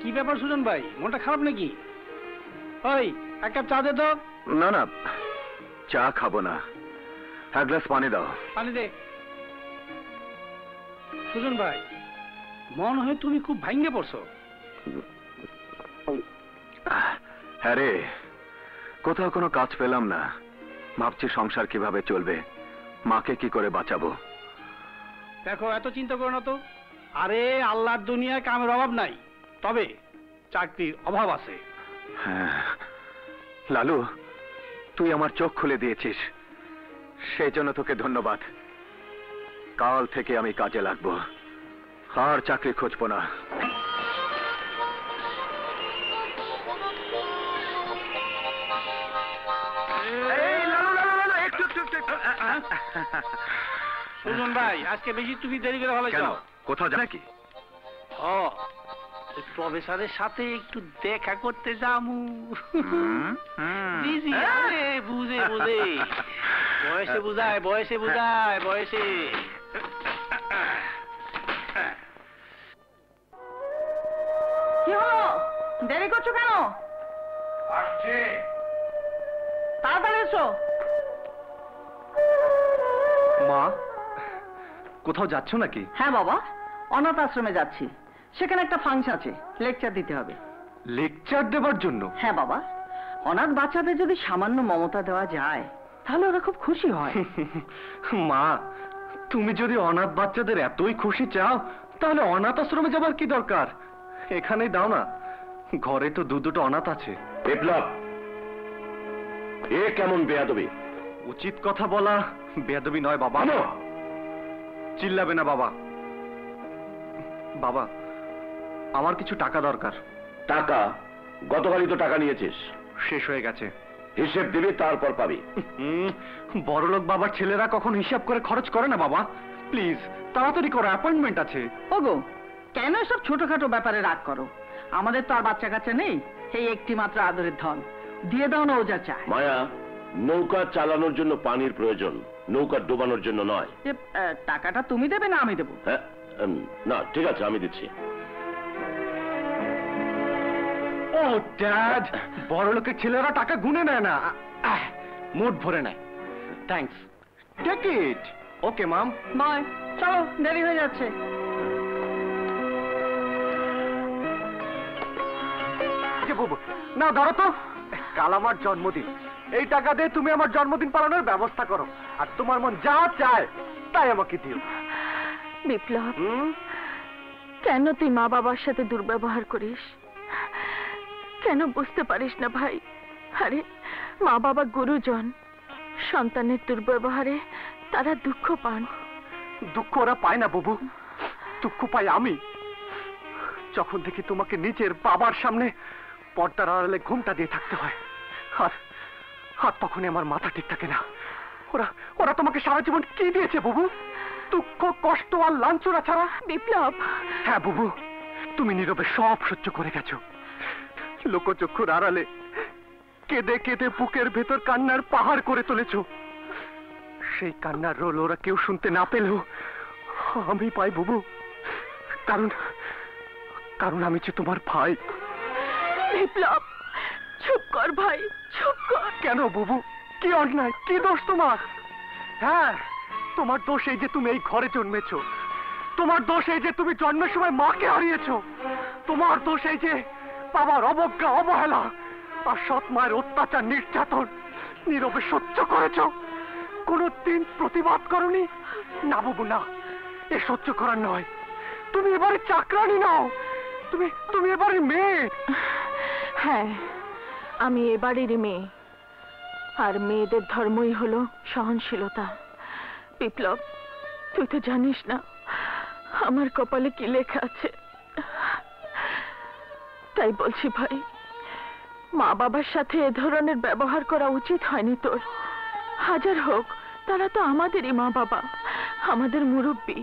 কি ব্যাপার সুজন ভাই, মনটা খারাপ নাকি? ওই এক কাপ চা দে তো। না না, চা খাবো না, এক গ্লাস পানি দাও। পানি দে। সুজন ভাই, মনে হয় তুমি খুব ভাঙ্গে পড়ছো। হ্যাঁ রে, কোথাও কোনো কাজ পেলাম না, ভাবছি সংসার কিভাবে চলবে, মাকে কি করে বাঁচাবো। দেখো, এত চিন্তা করো না তো। আরে আল্লাহর দুনিয়ায় কামের অভাব নাই, তবে চাকরির অভাব আছে। হ্যাঁ লালু, তুই আমার চোখ খুলে দিয়েছিস, সেই জন্য তোকে ধন্যবাদ। কাল থেকে আমি কাজে লাগবো, আর চাকরি খুঁজবো না। সুজন ভাই, আজকে বেশি তুমি দেরি করে ভালো কেন, কোথাও যা নাকি? ও, প্রফেসরের সাথে একটু দেখা করতে যামু। বুঝে বুঝে, বয়সে বুঝায়, বয়সে বুঝায়, বয়সে। কি হলো, দেরি করছো কেন? তাড়াতাড়ি এসো। মা, কোথাও যাচ্ছ নাকি? হ্যাঁ বাবা, অনাথ আশ্রমে যাচ্ছি। সেখানে একটা ফাংশন আছে, লেকচার দিতে হবে। লেকচার দেবার জন্য? হ্যাঁ বাবা, অনাথ বাচ্চাদের যদি সামান্য মমতা দেওয়া যায় তাহলে ওরা খুব খুশি হয়। মা, তুমি যদি অনাথ বাচ্চাদের এতই খুশি চাও, তাহলে অনাথ আশ্রমে যাবার কি দরকার? এখানেই দাও না, ঘরে তো দুটো অনাথ আছে। বিপ্লব, এ কেমন বেয়াদবি? উচিত কথা বলা বেয়াদবি নয় বাবা। চিল্লাবে না বাবা। বাবা, আমার কিছু টাকা দরকার। টাকা? গতকালই তো টাকা নিয়েছিস। শেষ হয়ে গেছে। হিসেব দিবি, তারপর পাবি। বড়লোক বাবার ছেলেরা কখন হিসাব করে খরচ করে না বাবা? প্লিজ তাড়াতাড়ি করো, অ্যাপয়েন্টমেন্ট আছে। ওগো, কেন এসব ছোটখাটো ব্যাপারে রাগ করো? আমাদের তো আর বাচ্চা কাচ্চা নেই, এই একটি মাত্র আদরের ধন। দিয়ে দাও না ও যা চায়। মায়া, নৌকা চালানোর জন্য পানির প্রয়োজন, নৌকা ডোবানোর জন্য নয়। টাকাটা তুমি দেবে না আমি দেবো? হ্যাঁ, না ঠিক আছে, আমি দিচ্ছি। ও ড্যাড, বড়লোকের ছেলেরা টাকা গুনে নেয় না, মুড ভরে নেয়। Thanks, take it. Okay mom, bye. চলো, দেরি হয়ে যাচ্ছে। না ধরো তো, কাল আমার জন্মদিন, এই টাকা দিয়ে তুমি আমার জন্মদিন পালনের ব্যবস্থা করো, আর তোমার মন যা চায় তাই আমাকে দিও। বিপ্লব, কেন তুই মা বাবার সাথে দুর্ব্যবহার করিস? কেন বুঝতে পারিস না ভাই? আরে মা বাবা গুরুজন, সন্তানের দুর্ব্যবহারে তারা দুঃখ পান। দুঃখ ওরা পায় না বাবু, দুঃখ পাই আমি। যখন দেখি তোমাকে নিজের বাবার সামনে পর্দার আড়ালে ঘুমটা দিয়ে থাকতে হয়, আর তখনই আমার মাথা ঠিক থাকে না। ওরা ওরা তোমাকে সারা জীবন কি দিয়েছে বাবু? দুঃখ, কষ্ট আর লাঞ্ছনা ছাড়া। বিপ্লব, হ্যাঁ বাবু, তুমি নীরবে সব সহ্য করে গেছো। লোকচক্ষুর আড়ালে কেঁদে কেঁদে বুকের ভেতর কান্নার পাহাড় করে তুলেছো। সেই কান্নার রোল ওরা কেউ শুনতে না পেলেও আমি পাই বাবু, কারণ কারণ আমি যে তোমার ভাই। বিপ্লব, চুপ কর ভাই, চুপ কর। কেন বাবু, কি অন্যায়, কি দোষ তোমার? হ্যাঁ, তোমার দোষ এই যে তুমি এই ঘরে জন্মেছো, তোমার দোষ এই যে তুমি জন্মের সময় মাকে হারিয়েছো, তোমার দোষ এই যে বাবার অবজ্ঞা, অবহেলা আর সৎ মায়ের অত্যাচার, নির্যাতন নীরবে সহ্য করেছো। কোনদিন প্রতিবাদ করনি? না বাবু না, এ সহ্য করার নয়। তুমি এবারে চাকরানি নাও, তুমি এবারে মেয়ে। হ্যাঁ, আমি এবারেরই মেয়ে, আর মেয়েদের ধর্মই হলো সহনশীলতা। বিপ্লব, তুই তো জানিস না আমার কপালে কি লেখা আছে। তাই বলছি ভাই, মা বাবার সাথে এ ধরনের ব্যবহার করা উচিত হয়নি তোর। হাজার হোক, তারা তো আমাদেরই মা বাবা, আমাদের মুরব্বী।